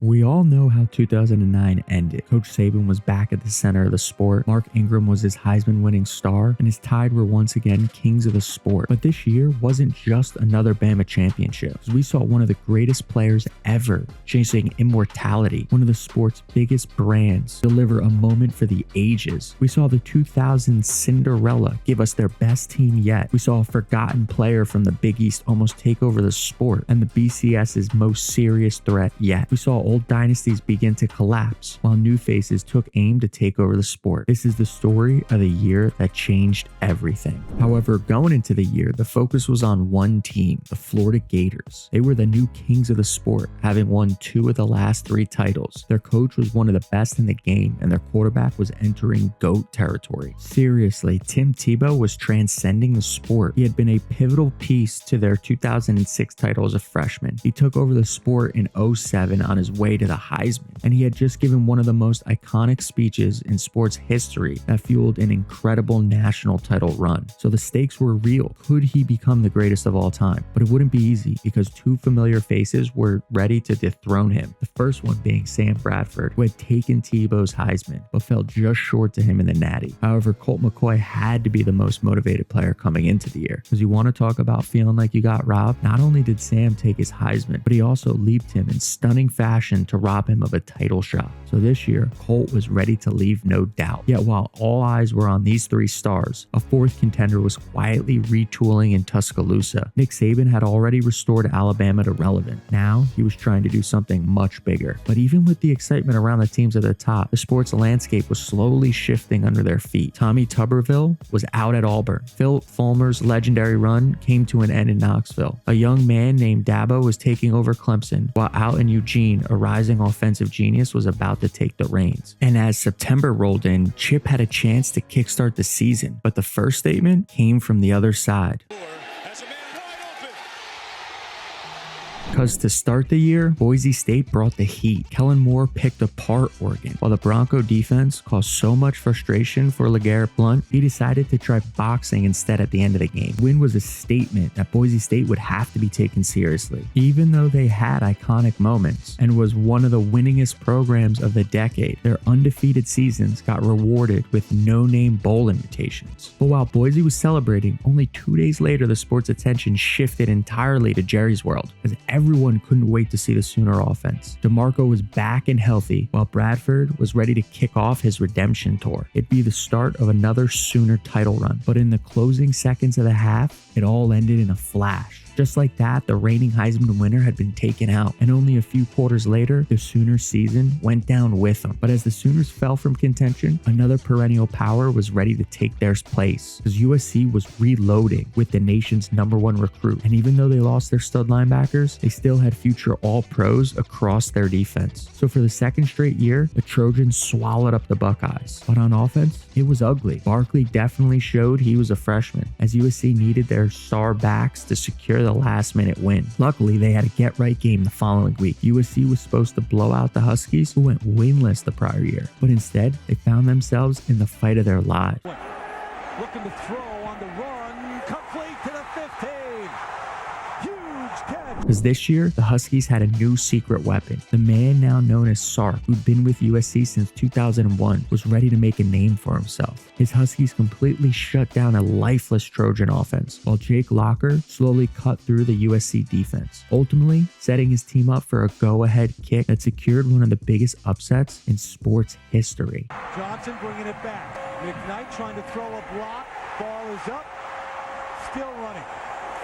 We all know how 2009 ended. Coach Saban was back at the center of the sport. Mark Ingram was his Heisman winning star, and his Tide were once again kings of the sport. But this year wasn't just another Bama championship. We saw one of the greatest players ever chasing immortality, one of the sport's biggest brands, deliver a moment for the ages. We saw the 2000 Cinderella give us their best team yet. We saw a forgotten player from the Big East almost take over the sport, and the BCS's most serious threat yet. We saw old dynasties begin to collapse while new faces took aim to take over the sport. This is the story of the year that changed everything. However, going into the year, the focus was on one team, the Florida Gators. They were the new kings of the sport, having won 2 of the last 3 titles. Their coach was one of the best in the game, and their quarterback was entering GOAT territory. Seriously, Tim Tebow was transcending the sport. He had been a pivotal piece to their 2006 title as a freshman. He took over the sport in 2007 on his way to the Heisman, and he had just given one of the most iconic speeches in sports history that fueled an incredible national title run. So the stakes were real. Could he become the greatest of all time? But it wouldn't be easy because 2 familiar faces were ready to dethrone him. The first one being Sam Bradford, who had taken Tebow's Heisman, but fell just short to him in the Natty. However, Colt McCoy had to be the most motivated player coming into the year. Because you want to talk about feeling like you got robbed? Not only did Sam take his Heisman, but he also leaped him in stunning fashion to rob him of a title shot. So this year, Colt was ready to leave no doubt. Yet while all eyes were on these 3 stars, a 4th contender was quietly retooling in Tuscaloosa. Nick Saban had already restored Alabama to relevance. Now he was trying to do something much bigger. But even with the excitement around the teams at the top, the sports landscape was slowly shifting under their feet. Tommy Tuberville was out at Auburn. Phil Fulmer's legendary run came to an end in Knoxville. A young man named Dabo was taking over Clemson, while out in Eugene, a rising offensive genius was about to take the reins. And as September rolled in, Chip had a chance to kickstart the season, but the first statement came from the other side. Because to start the year, Boise State brought the heat. Kellen Moore picked apart Oregon. While the Bronco defense caused so much frustration for LeGarrette Blount, he decided to try boxing instead at the end of the game. The win was a statement that Boise State would have to be taken seriously. Even though they had iconic moments and was one of the winningest programs of the decade, their undefeated seasons got rewarded with no-name bowl invitations. But while Boise was celebrating, only 2 days later the sport's attention shifted entirely to Jerry's World, as everyone couldn't wait to see the Sooner offense. DeMarco was back and healthy, while Bradford was ready to kick off his redemption tour. It'd be the start of another Sooner title run, but in the closing seconds of the half, it all ended in a flash. Just like that, the reigning Heisman winner had been taken out, and only a few quarters later, the Sooners season went down with them. But as the Sooners fell from contention, another perennial power was ready to take their place, because USC was reloading with the nation's #1 recruit. And even though they lost their stud linebackers, they still had future All-Pros across their defense. So for the second straight year, the Trojans swallowed up the Buckeyes. But on offense, it was ugly. Barkley definitely showed he was a freshman, as USC needed their star backs to secure the last-minute win. Luckily, they had a get-right game the following week. USC was supposed to blow out the Huskies, who went winless the prior year, but instead, they found themselves in the fight of their lives. Looking to throw on the run, complete to the 15. Huge catch. Because this year, the Huskies had a new secret weapon. The man now known as Sark, who'd been with USC since 2001, was ready to make a name for himself. His Huskies completely shut down a lifeless Trojan offense, while Jake Locker slowly cut through the USC defense, ultimately setting his team up for a go-ahead kick that secured one of the biggest upsets in sports history. Johnson bringing it back. McKnight trying to throw a block. Ball is up. Still running.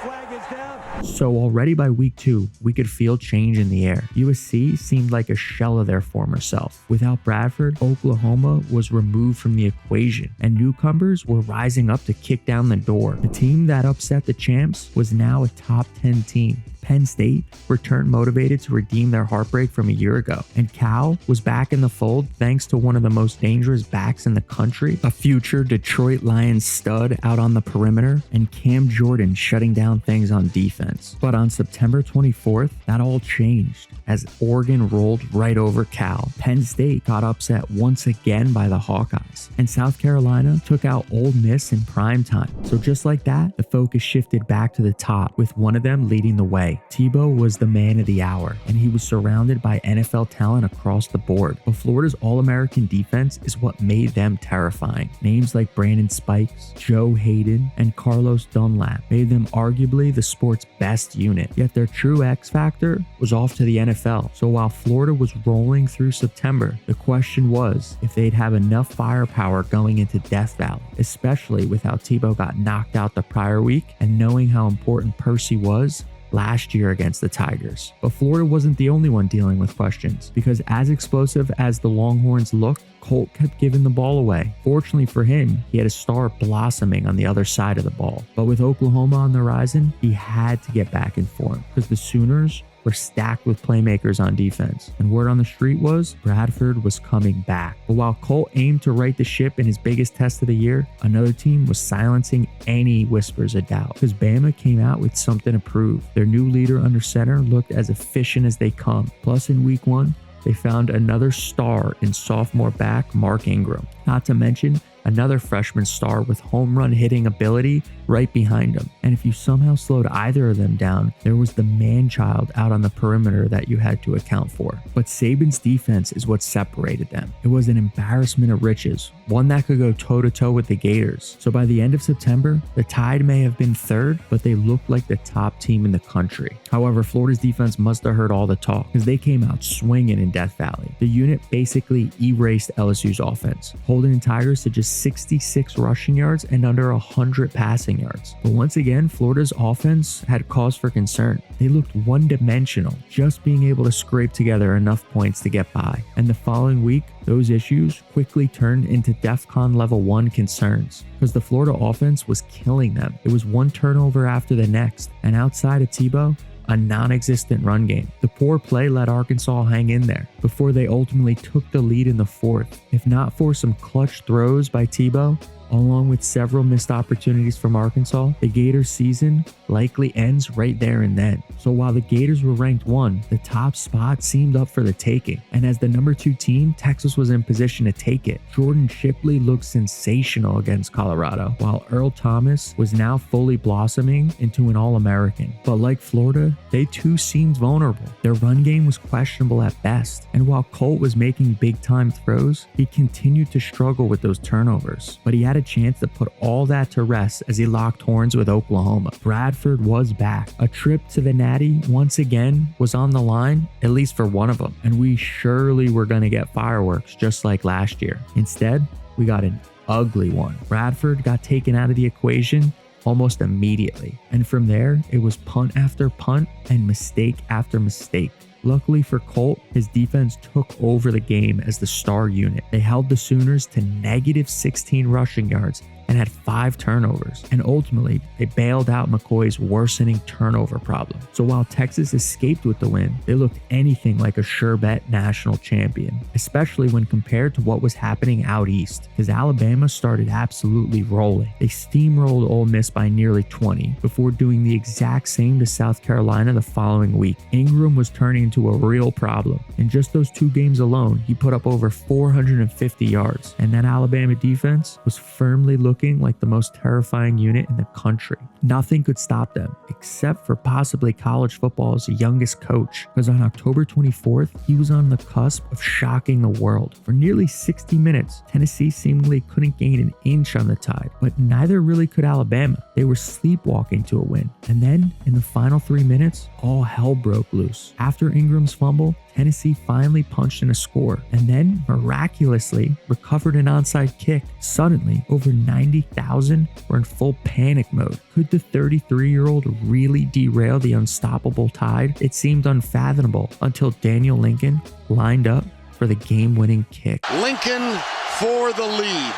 Flag is down. So already by week 2, we could feel change in the air. USC seemed like a shell of their former self. Without Bradford, Oklahoma was removed from the equation, and newcomers were rising up to kick down the door. The team that upset the champs was now a top 10 team. Penn State returned motivated to redeem their heartbreak from a year ago, and Cal was back in the fold thanks to one of the most dangerous backs in the country, a future Detroit Lions stud out on the perimeter, and Cam Jordan shutting down things on defense. But on September 24th, that all changed as Oregon rolled right over Cal. Penn State got upset once again by the Hawkeyes, and South Carolina took out Ole Miss in prime time. So just like that, the focus shifted back to the top, with one of them leading the way. day. Tebow was the man of the hour, and he was surrounded by NFL talent across the board. But Florida's All-American defense is what made them terrifying. Names like Brandon Spikes, Joe Hayden, and Carlos Dunlap made them arguably the sport's best unit. Yet their true X factor was off to the NFL. So while Florida was rolling through September, the question was if they'd have enough firepower going into Death Valley, especially with how Tebow got knocked out the prior week and knowing how important Percy was last year against the Tigers. But Florida wasn't the only one dealing with questions, because as explosive as the Longhorns looked, Colt kept giving the ball away. Fortunately for him, he had a star blossoming on the other side of the ball. But with Oklahoma on the horizon, he had to get back in form, because the Sooners were stacked with playmakers on defense, and word on the street was Bradford was coming back. But while Colt aimed to right the ship in his biggest test of the year, another team was silencing any whispers of doubt, because Bama came out with something to prove. Their new leader under center looked as efficient as they come. Plus, in week 1, they found another star in sophomore back Mark Ingram, not to mention another freshman star with home run hitting ability right behind him. And if you somehow slowed either of them down, there was the man-child out on the perimeter that you had to account for. But Saban's defense is what separated them. It was an embarrassment of riches, one that could go toe-to-toe with the Gators. So by the end of September, the Tide may have been third, but they looked like the top team in the country. However, Florida's defense must have heard all the talk, because they came out swinging in Death Valley. The unit basically erased LSU's offense, holding the Tigers to just 66 rushing yards and under 100 passing yards. But once again, Florida's offense had cause for concern. They looked one-dimensional, just being able to scrape together enough points to get by. And the following week, those issues quickly turned into DEFCON level 1 concerns, because the Florida offense was killing them. It was one turnover after the next, and outside of Tebow, a non-existent run game. The poor play let Arkansas hang in there before they ultimately took the lead in the fourth. If not for some clutch throws by Tebow, along with several missed opportunities from Arkansas, the Gators season likely ends right there and then. So while the Gators were ranked 1, the top spot seemed up for the taking. And as the number 2 team, Texas was in position to take it. Jordan Shipley looked sensational against Colorado, while Earl Thomas was now fully blossoming into an All-American. But like Florida, they too seemed vulnerable. Their run game was questionable at best. And while Colt was making big-time throws, he continued to struggle with those turnovers. But he had a chance to put all that to rest as he locked horns with Oklahoma. Bradford was back. A trip to the Natty once again was on the line, at least for one of them, and we surely were going to get fireworks just like last year. Instead, we got an ugly one. Bradford got taken out of the equation almost immediately, and from there it was punt after punt and mistake after mistake. Luckily for Colt, his defense took over the game as the star unit. They held the Sooners to negative 16 rushing yards and had 5 turnovers, and ultimately they bailed out McCoy's worsening turnover problem. So while Texas escaped with the win, they looked anything like a sure bet national champion, especially when compared to what was happening out east, because Alabama started absolutely rolling. They steamrolled Ole Miss by nearly 20 before doing the exact same to South Carolina the following week. Ingram was turning into a real problem. In just those 2 games alone, he put up over 450 yards, and that Alabama defense was firmly looking like the most terrifying unit in the country. Nothing could stop them, except for possibly college football's youngest coach, because on October 24th, he was on the cusp of shocking the world. For nearly 60 minutes, Tennessee seemingly couldn't gain an inch on the Tide, but neither really could Alabama. They were sleepwalking to a win. And then, in the final 3 minutes, all hell broke loose. After Ingram's fumble, Tennessee finally punched in a score, and then miraculously recovered an onside kick. Suddenly, over 90,000 were in full panic mode. Could the 33-year-old really derail the unstoppable Tide? It seemed unfathomable until Daniel Lincoln lined up for the game-winning kick. Lincoln for the lead.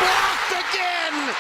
Blocked again!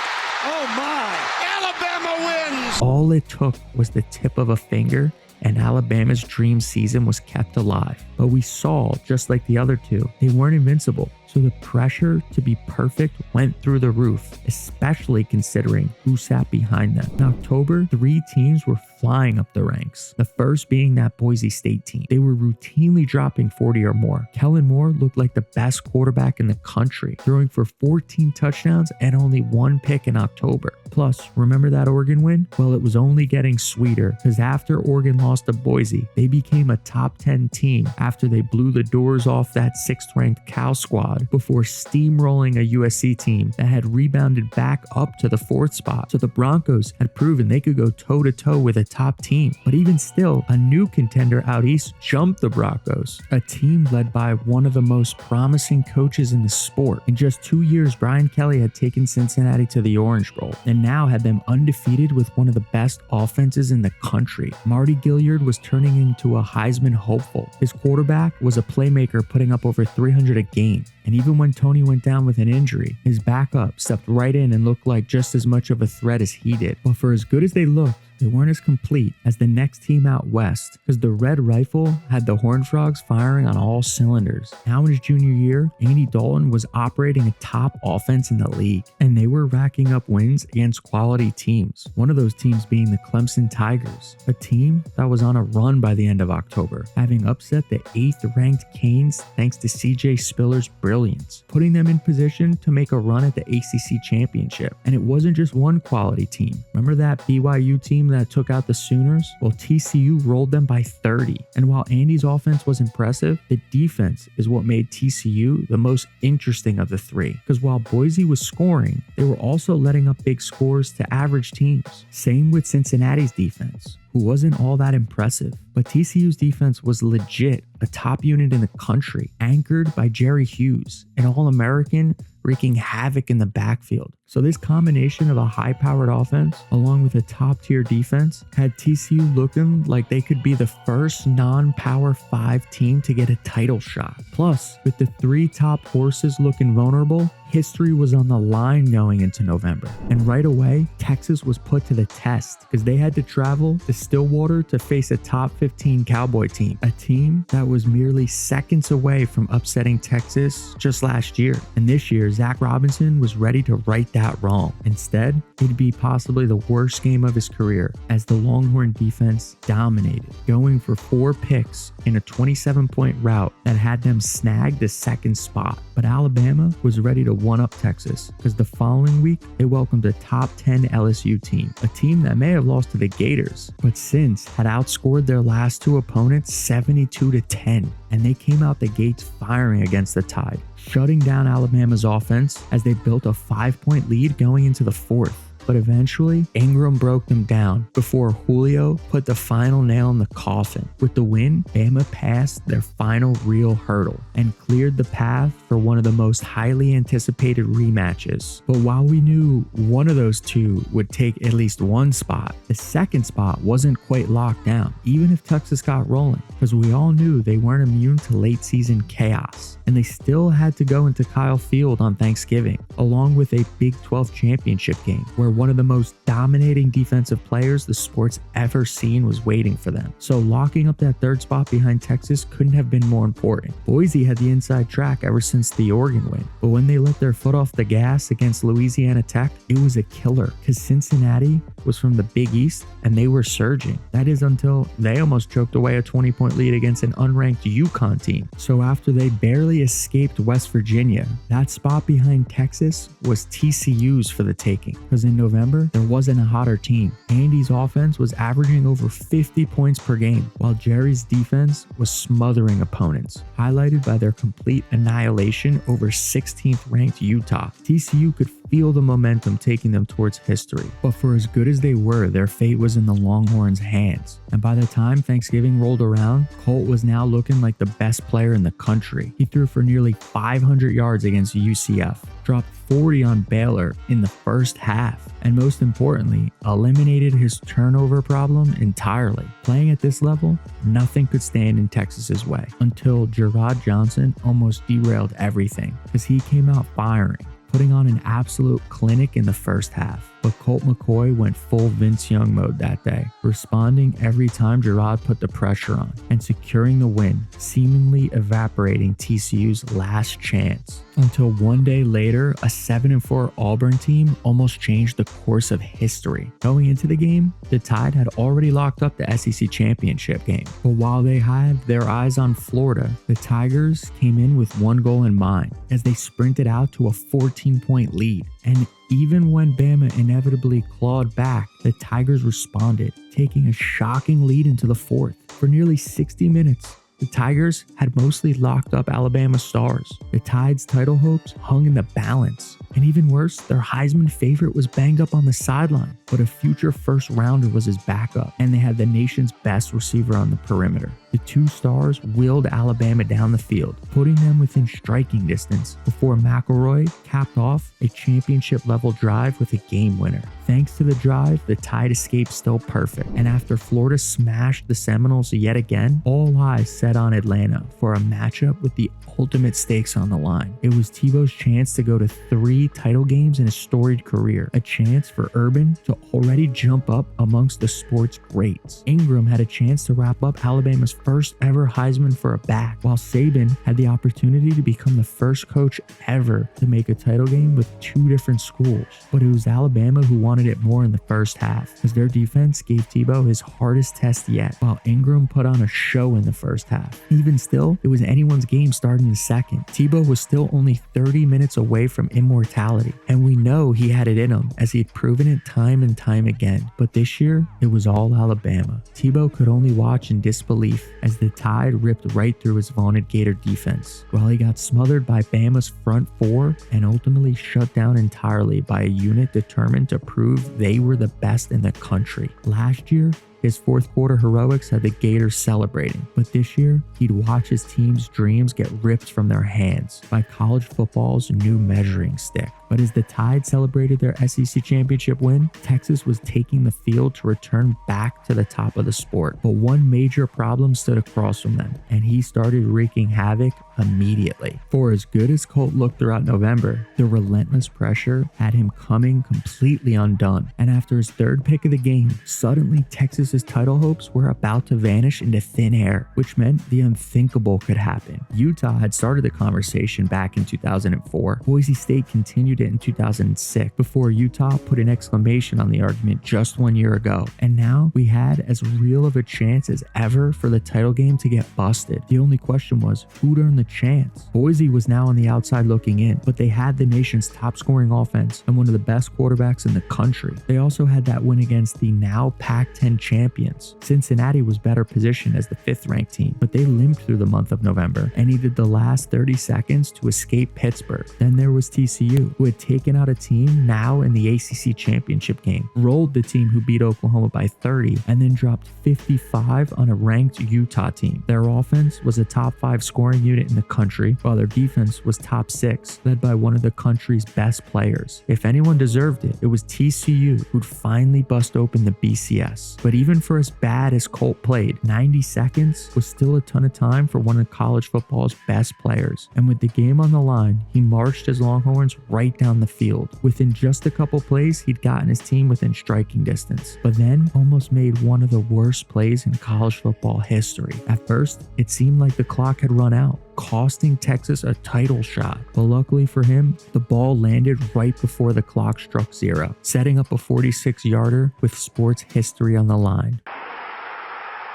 Oh my! Alabama wins! All it took was the tip of a finger, and Alabama's dream season was kept alive. But we saw, just like the other two, they weren't invincible. So the pressure to be perfect went through the roof, especially considering who sat behind them. In October, 3 teams were flying up the ranks. The first being that Boise State team. They were routinely dropping 40 or more. Kellen Moore looked like the best quarterback in the country, throwing for 14 touchdowns and only 1 pick in October. Plus, remember that Oregon win? Well, it was only getting sweeter because after Oregon lost to Boise, they became a top 10 team after they blew the doors off that 6th-ranked Cal squad before steamrolling a USC team that had rebounded back up to the 4th spot. So the Broncos had proven they could go toe-to-toe with a top team. But even still, a new contender out east jumped the Broncos, a team led by one of the most promising coaches in the sport. In just 2 years, Brian Kelly had taken Cincinnati to the Orange Bowl and now had them undefeated with one of the best offenses in the country. Marty Gilliard was turning into a Heisman hopeful. His quarterback was a playmaker putting up over 300 a game. And even when Tony went down with an injury, his backup stepped right in and looked like just as much of a threat as he did. But for as good as they looked, they weren't as complete as the next team out west because the Red Rifle had the Horned Frogs firing on all cylinders. Now in his junior year, Andy Dalton was operating a top offense in the league, and they were racking up wins against quality teams. One of those teams being the Clemson Tigers, a team that was on a run by the end of October, having upset the 8th-ranked Canes thanks to CJ Spiller's brilliance, putting them in position to make a run at the ACC championship. And it wasn't just one quality team. Remember that BYU team that took out the Sooners? Well, TCU rolled them by 30. And while Andy's offense was impressive, the defense is what made TCU the most interesting of the 3. Because while Boise was scoring, they were also letting up big scores to average teams. Same with Cincinnati's defense, who wasn't all that impressive. But TCU's defense was legit a top unit in the country, anchored by Jerry Hughes, an All-American wreaking havoc in the backfield. So this combination of a high-powered offense along with a top-tier defense had TCU looking like they could be the first non-Power 5 team to get a title shot. Plus, with the 3 top horses looking vulnerable, history was on the line going into November. And right away, Texas was put to the test because they had to travel to Stillwater to face a top 15 Cowboy team, a team that was merely seconds away from upsetting Texas just last year. And this year, Zach Robinson was ready to right that wrong. Instead, it'd be possibly the worst game of his career as the Longhorn defense dominated, going for 4 picks in a 27-point rout that had them snag the 2nd spot. But Alabama was ready to one-up Texas because the following week, they welcomed a top 10 LSU team, a team that may have lost to the Gators, but since had outscored their last 2 opponents 72-10. And they came out the gates firing against the Tide, shutting down Alabama's offense as they built a 5-point lead going into the 4th. But eventually, Ingram broke them down before Julio put the final nail in the coffin. With the win, Bama passed their final real hurdle and cleared the path for one of the most highly anticipated rematches. But while we knew one of those 2 would take at least 1 spot, the 2nd spot wasn't quite locked down, even if Texas got rolling, because we all knew they weren't immune to late season chaos. And they still had to go into Kyle Field on Thanksgiving, along with a Big 12 championship game, where one of the most dominating defensive players the sport's ever seen was waiting for them. So locking up that 3rd spot behind Texas couldn't have been more important. Boise had the inside track ever since the Oregon win, but when they let their foot off the gas against Louisiana Tech, it was a killer because Cincinnati was from the Big East and they were surging. That is until they almost choked away a 20-point lead against an unranked UConn team. So after they barely escaped West Virginia, that spot behind Texas was TCU's for the taking because in November, there wasn't a hotter team. Andy's offense was averaging over 50 points per game, while Jerry's defense was smothering opponents, highlighted by their complete annihilation over 16th-ranked Utah. TCU could feel the momentum taking them towards history, but for as good as they were, their fate was in the Longhorns' hands. And by the time Thanksgiving rolled around, Colt was now looking like the best player in the country. He threw for nearly 500 yards against UCF, dropped 40 on Baylor in the first half, and most importantly, eliminated his turnover problem entirely. Playing at this level, nothing could stand in Texas's way until Gerard Johnson almost derailed everything because he came out firing, putting on an absolute clinic in the first half. But Colt McCoy went full Vince Young mode that day, responding every time Gerard put the pressure on and securing the win, seemingly evaporating TCU's last chance. Until one day later, a 7-4 Auburn team almost changed the course of history. Going into the game, the Tide had already locked up the SEC championship game. But while they had their eyes on Florida, the Tigers came in with one goal in mind as they sprinted out to a 14-point lead. And even when Bama inevitably clawed back, the Tigers responded, taking a shocking lead into the fourth. For nearly 60 minutes, the Tigers had mostly locked up Alabama stars. The Tide's title hopes hung in the balance. And even worse, their Heisman favorite was banged up on the sideline, but a future first rounder was his backup, and they had the nation's best receiver on the perimeter. The two stars willed Alabama down the field, putting them within striking distance before McElroy capped off a championship-level drive with a game winner. Thanks to the drive, the Tide escaped still perfect, and after Florida smashed the Seminoles yet again, all eyes set on Atlanta for a matchup with the ultimate stakes on the line. It was Tebow's chance to go to 3 title games in his storied career, a chance for Urban to already jump up amongst the sport's greats. Ingram had a chance to wrap up Alabama's first ever Heisman for a back, while Saban had the opportunity to become the first coach ever to make a title game with 2 different schools. But it was Alabama who wanted it more in the first half, as their defense gave Tebow his hardest test yet, while Ingram put on a show in the first half. Even still, it was anyone's game starting the second. Tebow was still only 30 minutes away from immortality, and we know he had it in him, as he had proven it time and time again. But this year, it was all Alabama. Tebow could only watch in disbelief as the Tide ripped right through his vaunted Gator defense, while he got smothered by Bama's front 4 and ultimately shut down entirely by a unit determined to prove they were the best in the country. Last year, his fourth quarter heroics had the Gators celebrating, but this year, he'd watch his team's dreams get ripped from their hands by college football's new measuring stick. But as the Tide celebrated their SEC championship win, Texas was taking the field to return back to the top of the sport. But one major problem stood across from them, and he started wreaking havoc immediately. For as good as Colt looked throughout November, the relentless pressure had him coming completely undone. And after his 3rd pick of the game, suddenly Texas's title hopes were about to vanish into thin air, which meant the unthinkable could happen. Utah had started the conversation back in 2004. Boise State continued it in 2006 before Utah put an exclamation on the argument just 1 year ago. And now we had as real of a chance as ever for the title game to get busted. The only question was who'd earn the chance. Boise was now on the outside looking in, but they had the nation's top scoring offense and one of the best quarterbacks in the country. They also had that win against the now Pac-10 champions. Cincinnati was better positioned as the 5th ranked team, but they limped through the month of November and needed the last 30 seconds to escape Pittsburgh. Then there was TCU, who had taken out a team now in the ACC championship game, rolled the team who beat Oklahoma by 30, and then dropped 55 on a ranked Utah team. Their offense was a top 5 scoring unit in the country, while their defense was top 6, led by one of the country's best players. If anyone deserved it, it was TCU, who'd finally bust open the BCS. But even for as bad as Colt played, 90 seconds was still a ton of time for one of college football's best players. And with the game on the line, he marched his Longhorns right down the field. Within just a couple plays, he'd gotten his team within striking distance, but then almost made one of the worst plays in college football history. At first, it seemed like the clock had run out, costing Texas a title shot. But luckily for him, the ball landed right before the clock struck 0, setting up a 46-yarder with sports history on the line.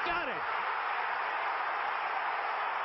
Got it!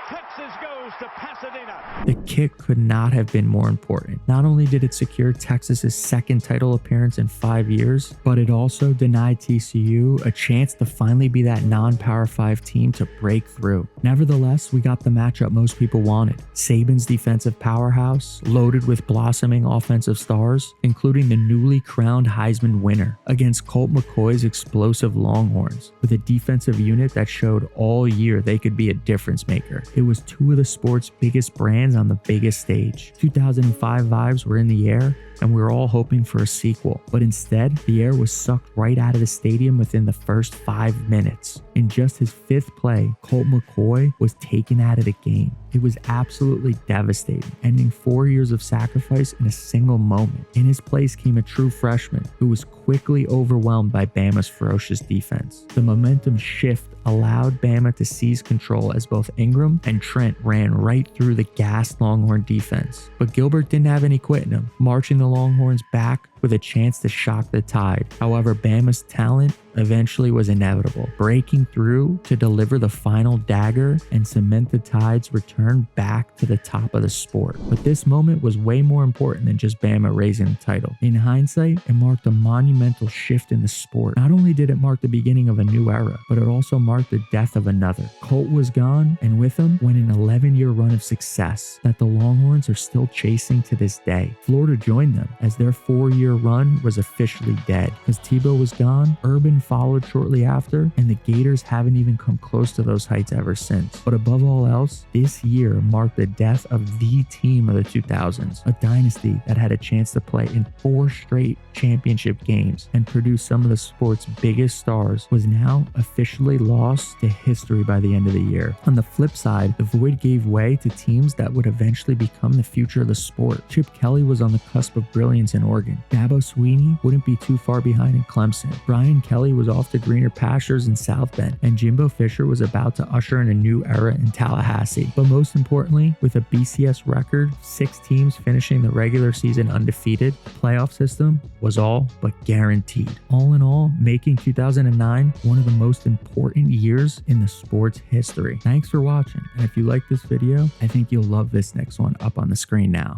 Texas goes to Pasadena. The kick could not have been more important. Not only did it secure Texas's 2nd title appearance in 5 years, but it also denied TCU a chance to finally be that non-Power 5 team to break through. Nevertheless, we got the matchup most people wanted. Saban's defensive powerhouse, loaded with blossoming offensive stars, including the newly crowned Heisman winner, against Colt McCoy's explosive Longhorns, with a defensive unit that showed all year they could be a difference maker. It was 2 of the sport's biggest brands on the biggest stage. 2005 vibes were in the air, and we were all hoping for a sequel. But instead, the air was sucked right out of the stadium within the first 5 minutes. In just his 5th play, Colt McCoy was taken out of the game. It was absolutely devastating, ending 4 years of sacrifice in a single moment. In his place came a true freshman who was quickly overwhelmed by Bama's ferocious defense. The momentum shift allowed Bama to seize control as both Ingram and Trent ran right through the gassed Longhorn defense. But Gilbert didn't have any quit in him, marching the Longhorns back with a chance to shock the tide. However, Bama's talent eventually was inevitable, breaking through to deliver the final dagger and cement the Tide's return back to the top of the sport. But this moment was way more important than just Bama raising the title. In hindsight, it marked a monumental shift in the sport. Not only did it mark the beginning of a new era, but it also marked the death of another. Colt was gone, and with him went an 11-year run of success that the Longhorns are still chasing to this day. Florida joined them as their 4-year run was officially dead. As Tebow was gone, Urban followed shortly after, and the Gators haven't even come close to those heights ever since. But above all else, this year marked the death of the team of the 2000s, a dynasty that had a chance to play in 4 straight championship games and produce some of the sport's biggest stars, was now officially lost to history by the end of the year. On the flip side, the void gave way to teams that would eventually become the future of the sport. Chip Kelly was on the cusp of brilliance in Oregon. Dabo Swinney wouldn't be too far behind in Clemson. Brian Kelly was off to greener pastures in South Bend, and Jimbo Fisher was about to usher in a new era in Tallahassee. But most importantly, with a BCS record, 6 teams finishing the regular season undefeated, the playoff system was all but guaranteed. All in all, making 2009 one of the most important years in the sport's history. Thanks for watching, and if you like this video, I think you'll love this next one up on the screen now.